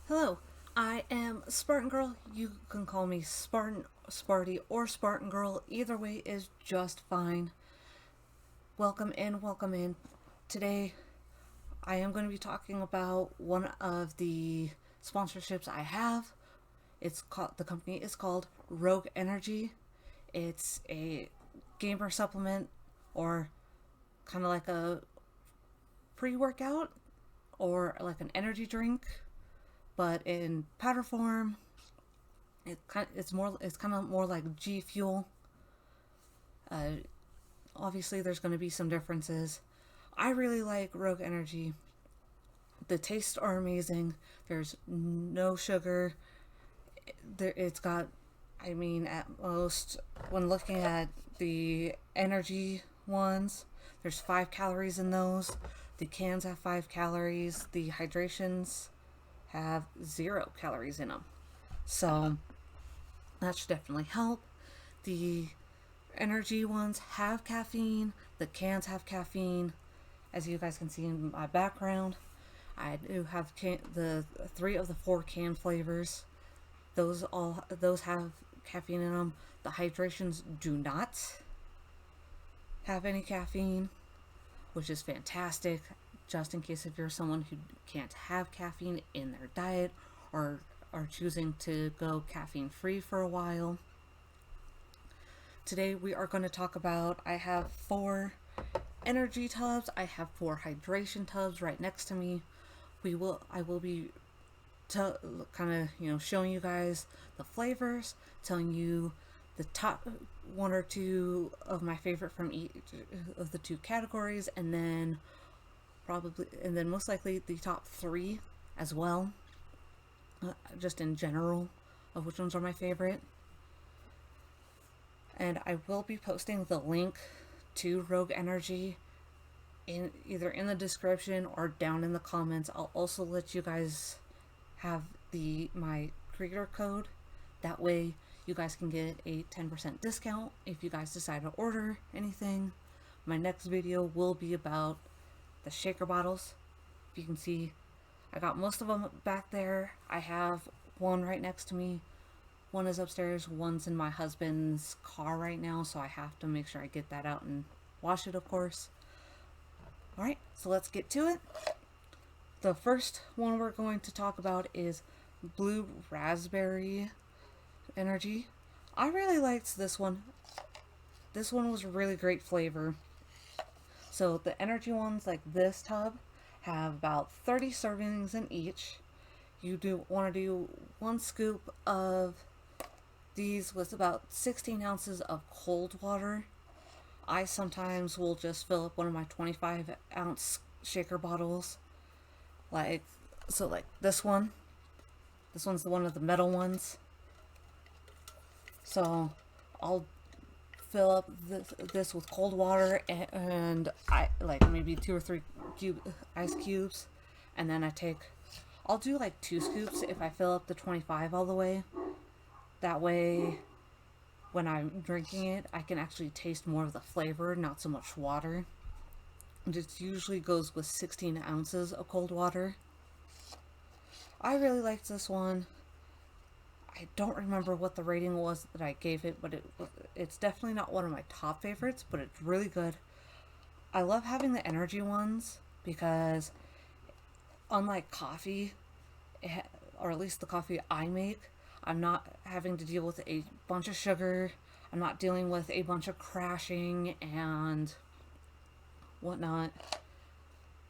Hello, I am Spartan Girl. You can call me Spartan, Sparty, or Spartan Girl. Either way is just fine. Welcome in, welcome in. Today, I am going to be talking about one of the sponsorships I have. The company is called Rogue Energy. It's a gamer supplement or kind of like a pre-workout or like an energy drink, but in powder form. It's kind of more like G Fuel. Uh, Obviously, there's going to be some differences. I really like Rogue Energy. The tastes are amazing. There's no sugar. It's got, I mean, at most, when looking at the energy ones, there's 5 calories in those. The cans have 5 calories. The hydrations have 0 calories in them. So that should definitely help. The energy ones have caffeine. The cans have caffeine. As you guys can see in my background, I do have the 3 of the 4 can flavors. Those have caffeine in them. The hydrations do not have any caffeine, which is fantastic. Just in case if you're someone who can't have caffeine in their diet or are choosing to go caffeine free for a while. Today we are going to talk about, I have 4 energy tubs. I have 4 hydration tubs right next to me. I will be kind of showing you guys the flavors, telling you the top 1 or 2 of my favorite from each of the 2 categories, and then most likely the top 3 as well, just in general of which ones are my favorite. And I will be posting the link to Rogue Energy either in the description or down in the comments. I'll also let you guys have my creator code. That way you guys can get a 10% discount if you guys decide to order anything. My next video will be about the shaker bottles. If you can see, I got most of them back there. I have one right next to me. One is upstairs, one's in my husband's car right now, so I have to make sure I get that out and wash it, of course. Alright, so let's get to it. The first one we're going to talk about is Blue Raspberry Energy. I really liked this one. This one was a really great flavor. So the energy ones, like this tub, have about 30 servings in each. You do want to do 1 scoop of these with about 16 ounces of cold water. I sometimes will just fill up one of my 25-ounce shaker bottles. Like this one. This one's one of the metal ones. So I'll fill up this with cold water and I like maybe 2 or 3 ice cubes, and then I'll do like 2 scoops if I fill up the 25 all the way. That way, when I'm drinking it, I can actually taste more of the flavor, not so much water. It usually goes with 16 ounces of cold water. I really liked this one. I don't remember what the rating was that I gave it, but it's definitely not one of my top favorites, but it's really good. I love having the energy ones because, unlike coffee, or at least the coffee I make, I'm not having to deal with a bunch of sugar. I'm not dealing with a bunch of crashing and whatnot.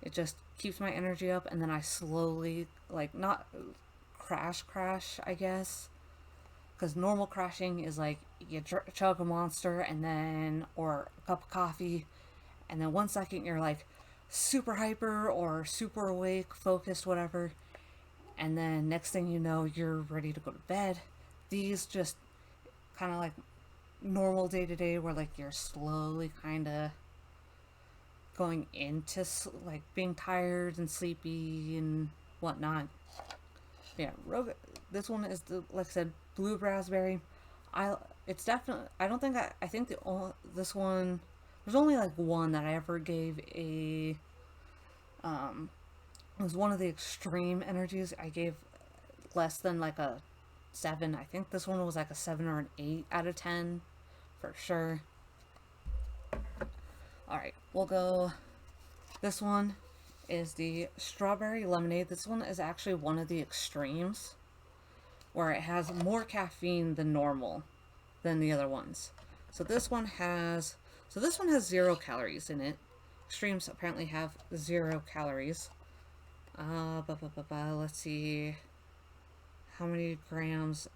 It just keeps my energy up, and then I slowly, like, not crash, I guess. Because normal crashing is like you chug a monster and then, or a cup of coffee, and then 1 second you're like super hyper or super awake, focused, whatever. And then next thing you know, you're ready to go to bed. These just kind of like normal day to day, where like you're slowly kind of going into like being tired and sleepy and whatnot. Yeah, this one is like I said, Blue Raspberry. It's definitely, I think this one, there's only like one that I ever gave a it was one of the extreme energies. I gave less than like a 7. I think this one was like a 7 or an 8 out of 10 for sure. Alright, we'll go. This one is the strawberry lemonade. This one is actually one of the extremes where it has more caffeine than normal than the other ones. So this one has 0 calories in it. Extremes apparently have 0 calories. Let's see how many grams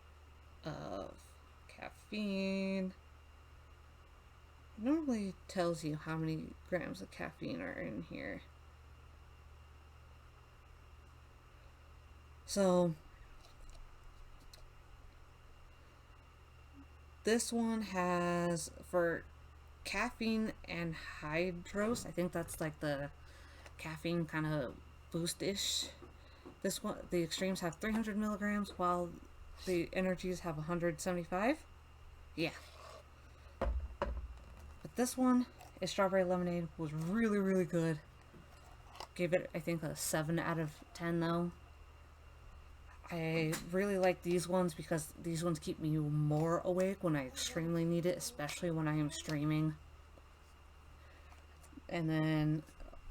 of caffeine. It normally tells you how many grams of caffeine are in here. So this one has, for caffeine and hydrose, I think that's like the caffeine kind of boost-ish. This one, the extremes have 300 milligrams, while the energies have 175. Yeah. But this one, is strawberry lemonade, was really, really good. Gave it, I think, a 7 out of 10 though. I really like these ones because these ones keep me more awake when I extremely need it, especially when I am streaming. And then,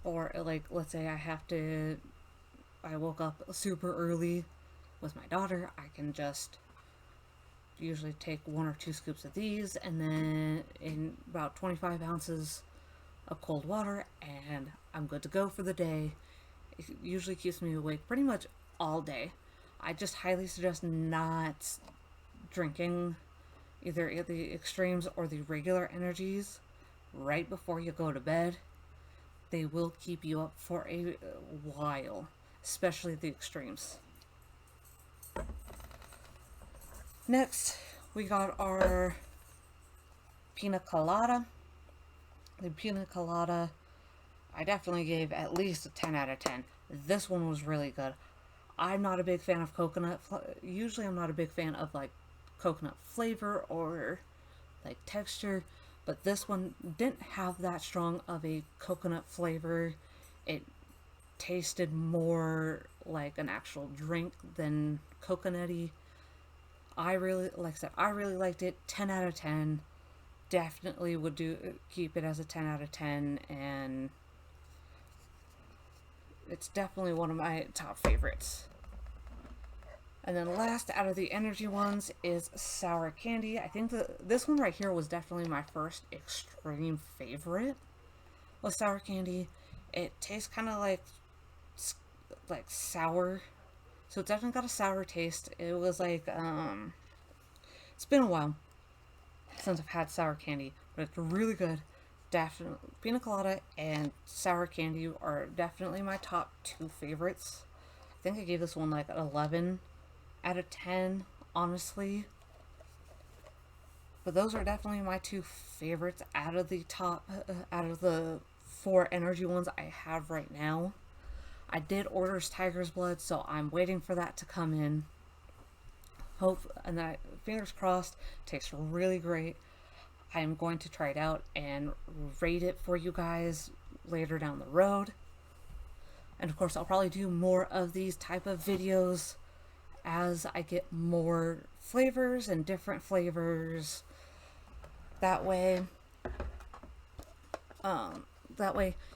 or like, let's say I woke up super early with my daughter, I can just usually take 1 or 2 scoops of these, and then in about 25 ounces of cold water, and I'm good to go for the day. It usually keeps me awake pretty much all day. I just highly suggest not drinking either the extremes or the regular energies right before you go to bed. They will keep you up for a while, especially the extremes. Next, we got our pina colada. The pina colada, I definitely gave at least a 10 out of 10. This one was really good. I'm not a big fan of coconut. Usually I'm not a big fan of like coconut flavor or like texture, but this one didn't have that strong of a coconut flavor. It tasted more like an actual drink than coconutty. I really liked it. 10 out of 10. Definitely would keep it as a 10 out of 10, and it's definitely one of my top favorites. And then last out of the energy ones is sour candy. I think this one right here was definitely my first extreme favorite with sour candy. It tastes kind of like sour. So it's definitely got a sour taste. It was like, it's been a while since I've had sour candy, but it's really good. Definitely, pina colada and sour candy are definitely my top 2 favorites. I think I gave this one like an 11 out of 10, honestly. But those are definitely my 2 favorites out of the top, out of the 4 energy ones I have right now. I did order Tiger's Blood, so I'm waiting for that to come in. And then fingers crossed, tastes really great. I'm going to try it out and rate it for you guys later down the road. And of course, I'll probably do more of these type of videos as I get more flavors and different flavors. That way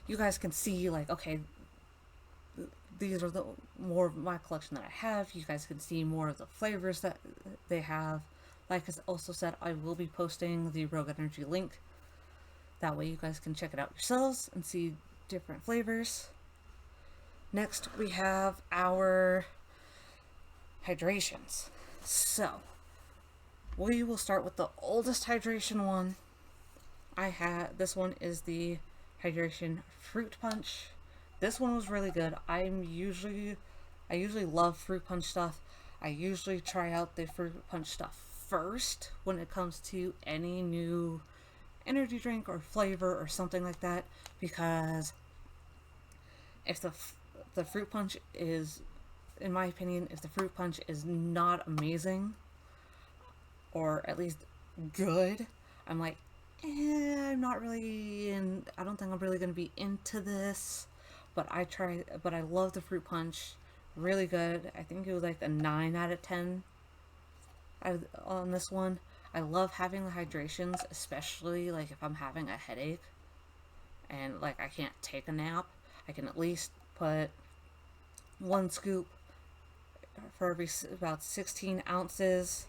you guys can see, like, okay, these are the more of my collection that I have. You guys can see more of the flavors that they have. Like I also said, I will be posting the Rogue Energy link. That way you guys can check it out yourselves and see different flavors. Next, we have our hydrations. So, we will start with the oldest hydration one. This one is the Hydration Fruit Punch. This one was really good. I usually love fruit punch stuff. I usually try out the fruit punch stuff first when it comes to any new energy drink or flavor or something like that, because if the fruit punch is, in my opinion, if the fruit punch is not amazing or at least good, I'm like, I'm not really I don't think I'm really going to be into this. But I love the fruit punch Really good. I think it was like a 9 out of 10 on this one. I love having the hydrations, especially like if I'm having a headache and like I can't take a nap. I can at least put 1 scoop for every about 16 ounces,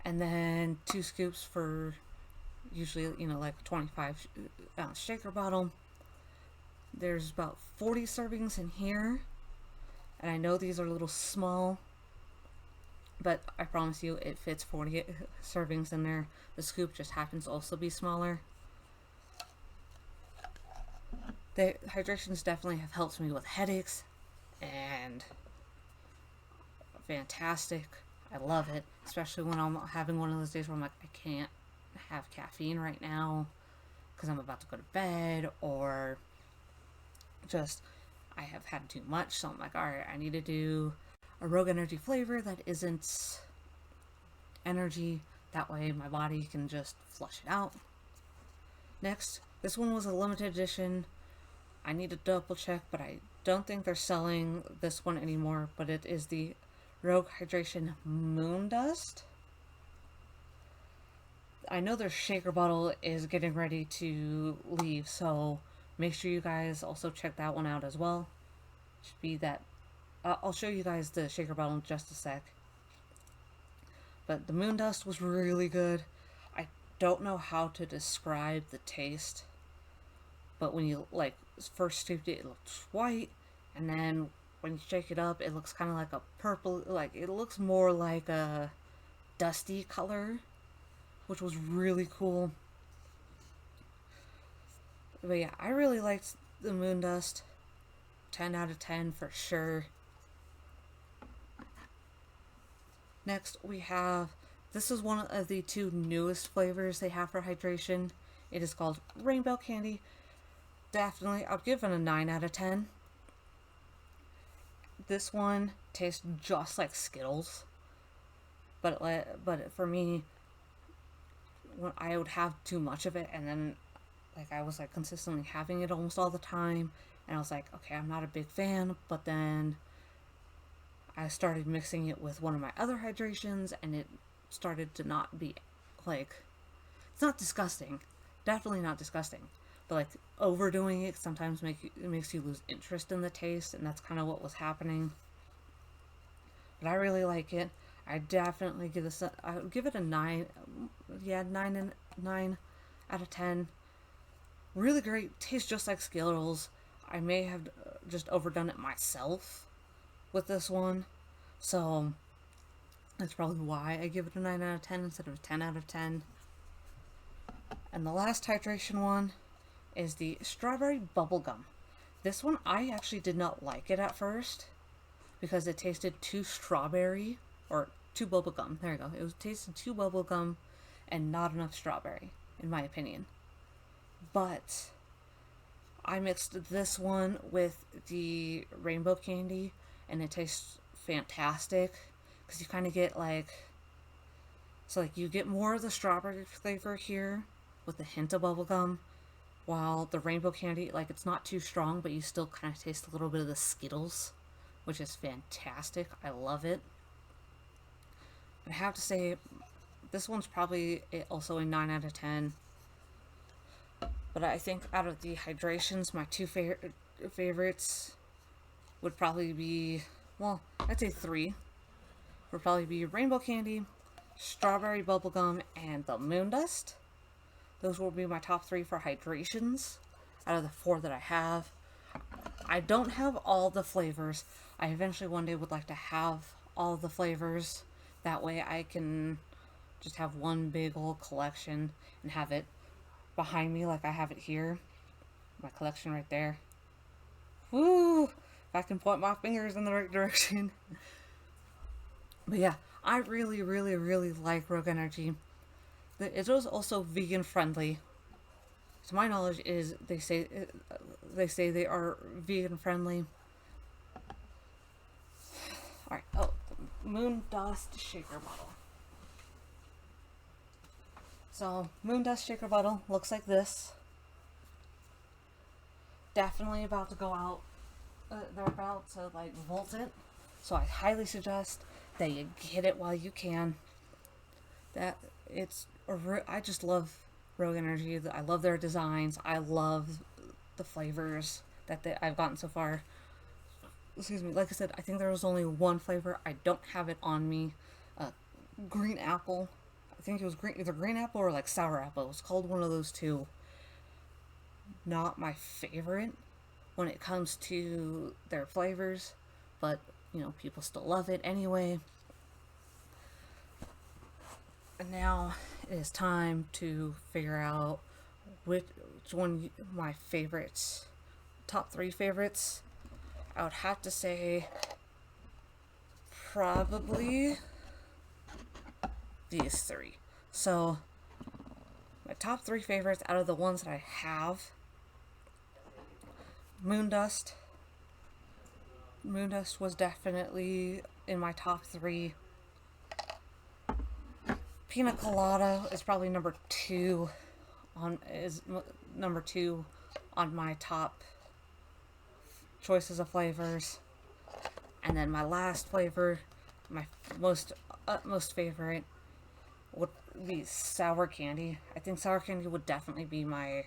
and then 2 scoops for usually, like a 25-ounce shaker bottle. There's about 40 servings in here, and I know these are a little small, but I promise you it fits 40 servings in there. The scoop just happens to also be smaller. The hydrations definitely have helped me with headaches, and fantastic. I love it, especially when I'm having one of those days where I'm like, I can't have caffeine right now because I'm about to go to bed, or just I have had too much, so I'm like, alright, I need to do a Rogue Energy flavor that isn't energy. That way my body can just flush it out. Next, this one was a limited edition. I need to double check, but I don't think they're selling this one anymore, but it is the Rogue Hydration Moon Dust. I know their shaker bottle is getting ready to leave, so make sure you guys also check that one out as well. Should be that. I'll show you guys the shaker bottle in just a sec. But the Moon Dust was really good. I don't know how to describe the taste, but when you like first scooped it, it looks white, and then when you shake it up, it looks kind of like a purple, like it looks more like a dusty color, which was really cool. But yeah, I really liked the Moon Dust. 10 out of 10 for sure. Next we have, this is one of the 2 newest flavors they have for hydration. It is called Rainbow Candy. Definitely, I'll give it a 9 out of 10. This one tastes just like Skittles, but for me, when I would have too much of it, and then like I was like consistently having it almost all the time, and I was like, okay, I'm not a big fan. But then I started mixing it with one of my other hydrations, and it started to not be like, it's not disgusting, definitely not disgusting, but like overdoing it sometimes makes you lose interest in the taste, and that's kind of what was happening. But I really like it. I definitely give this I would give it a 9. Yeah, 9 out of 10. Really great. Tastes just like Skittles. I may have just overdone it myself with this one, so that's probably why I give it a 9 out of 10 instead of a 10 out of 10. And the last hydration one is the Strawberry Bubblegum. This one, I actually did not like it at first because it tasted too strawberry, or too bubblegum. There you go. It tasted too bubblegum and not enough strawberry, in my opinion. But I mixed this one with the Rainbow Candy, and it tastes fantastic because you kind of get like, so like you get more of the strawberry flavor here with a hint of bubblegum, while the Rainbow Candy, like, it's not too strong, but you still kind of taste a little bit of the Skittles, which is fantastic. I love it. I have to say, this one's probably also a 9 out of 10. But I think out of the hydrations, my 2 favorites would probably be, well, I'd say 3. Would probably be Rainbow Candy, Strawberry Bubblegum, and the Moon Dust. Those will be my top 3 for hydrations out of the 4 that I have. I don't have all the flavors. I eventually one day would like to have all the flavors. That way I can just have one big old collection and have it behind me like I have it here. My collection right there. Woo! If I can point my fingers in the right direction. But yeah, I really, really, really like Rogue Energy. It was also vegan friendly. To my knowledge, they say they are vegan friendly. All right. Oh, Moon Dust shaker bottle. So Moon Dust shaker bottle looks like this. Definitely about to go out. They're about to like vault it. So I highly suggest that you get it while you can. That I just love Rogue Energy. I love their designs. I love the flavors that I've gotten so far. Excuse me. Like I said, I think there was only one flavor. I don't have it on me. Uh, green apple. I think it was either green apple or like sour apple. It was called one of those two. Not my favorite when it comes to their flavors, but people still love it anyway. And now it is time to figure out which one my favorites, top 3 favorites. I would have to say probably these 3. So my top 3 favorites out of the ones that I have: Moondust. Moondust was definitely in my top 3. Pina Colada is probably number 2 on my top choices of flavors. And then my last flavor, my utmost favorite, would be sour candy. I think sour candy would definitely be my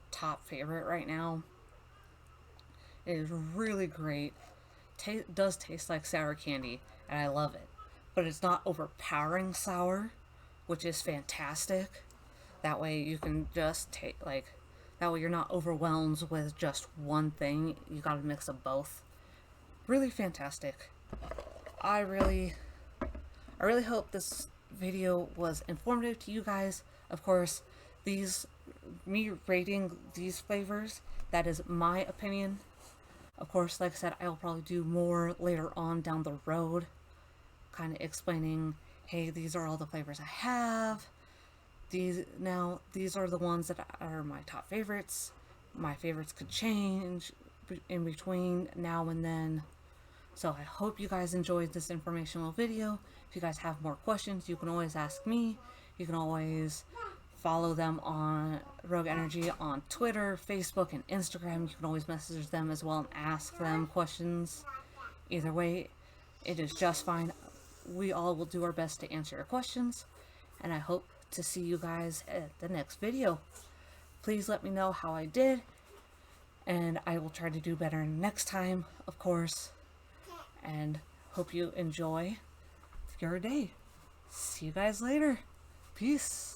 top favorite right now. It is really great. Does taste like sour candy, and I love it. But it's not overpowering sour, which is fantastic. That way you can just that way you're not overwhelmed with just one thing. You got a mix of both. Really fantastic. I really hope this video was informative to you guys. Of course, me rating these flavors, that is my opinion. Of course, like I said, I'll probably do more later on down the road, kind of explaining, hey, these are all the flavors I have. These are the ones that are my top favorites. My favorites could change in between now and then. So I hope you guys enjoyed this informational video. If you guys have more questions, you can always ask me. You can always follow them on Rogue Energy on Twitter, Facebook, and Instagram. You can always message them as well and ask them questions. Either way, it is just fine. We all will do our best to answer your questions, and I hope to see you guys at the next video. Please let me know how I did, and I will try to do better next time, of course, and hope you enjoy your day. See you guys later. Peace.